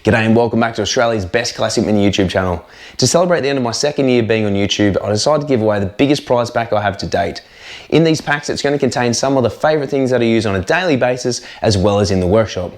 G'day and welcome back to Australia's best classic mini YouTube channel. To celebrate the end of my second year being on YouTube, I decided to give away the biggest prize pack I have to date. In these packs, it's going to contain some of the favourite things that I use on a daily basis as well as in the workshop.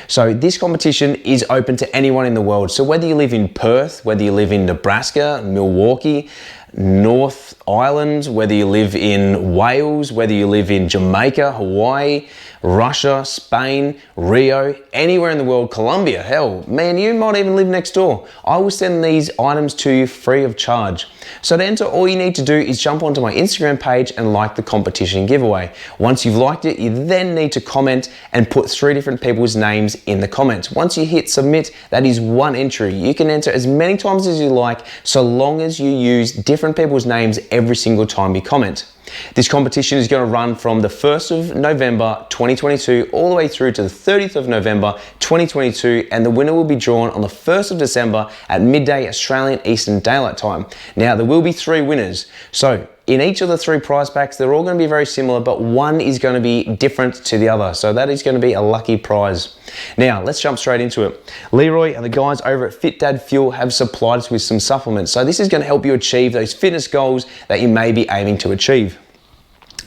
So this competition is open to anyone in the world. So whether you live in Perth, whether you live in Nebraska, Milwaukee, North Island, whether you live in Wales, whether you live in Jamaica, Hawaii, Russia, Spain, Rio, anywhere in the world, Colombia, hell, man, you might even live next door. I will send these items to you free of charge. So to enter, all you need to do is jump onto my Instagram page and like the competition giveaway. Once you've liked it, you then need to comment and put 3 different people's names in the comments. Once you hit submit, that is 1 entry. You can enter as many times as you like, so long as you use different people's names every single time you comment. This competition is going to run from the 1st of November 2022 all the way through to the 30th of November 2022, and the winner will be drawn on the 1st of December at midday Australian Eastern Daylight Time. Now, there will be 3 winners. So in each of the 3 prize packs, they're all going to be very similar, but one is going to be different to the other. So that is going to be a lucky prize. Now, let's jump straight into it. Leroy and the guys over at Fit Dad Fuel have supplied us with some supplements. So this is going to help you achieve those fitness goals that you may be aiming to achieve.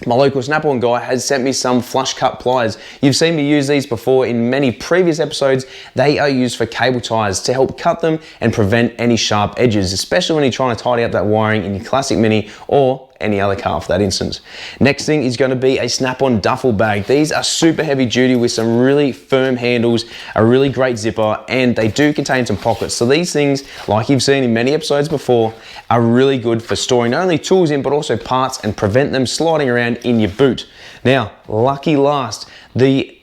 My local Snap-on guy has sent me some flush cut pliers. You've seen me use these before in many previous episodes. They are used for cable ties to help cut them and prevent any sharp edges, especially when you're trying to tidy up that wiring in your classic Mini or any other car for that instance. Next thing is going to be a Snap-on duffel bag. These are super heavy duty with some really firm handles, a really great zipper, and they do contain some pockets. So these things, like you've seen in many episodes before, are really good for storing not only tools in but also parts and prevent them sliding around in your boot. Now, lucky last, the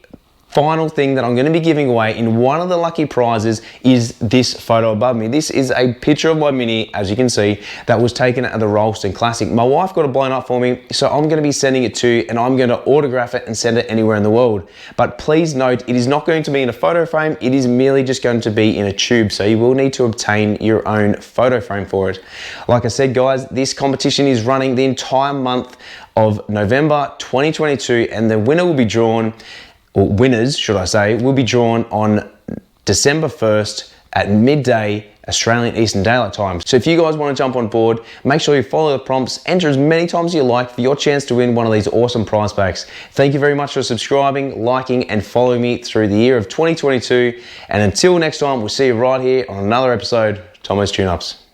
final thing that I'm going to be giving away in one of the lucky prizes is this photo above me. This is a picture of my Mini, as you can see, that was taken at the Rollston Classic. My wife got it blown up for me, so I'm going to be sending it to you, and I'm going to autograph it and send it anywhere in the world. But please note, it is not going to be in a photo frame. It is merely just going to be in a tube, so you will need to obtain your own photo frame for it. Like I said, guys, this competition is running the entire month of November 2022, and the winner will be drawn, or winners, should I say, will be drawn on December 1st at midday Australian Eastern Daylight Time. So if you guys want to jump on board, make sure you follow the prompts, enter as many times as you like for your chance to win one of these awesome prize packs. Thank you very much for subscribing, liking, and following me through the year of 2022. And until next time, we'll see you right here on another episode, Tomo's Tune-Ups.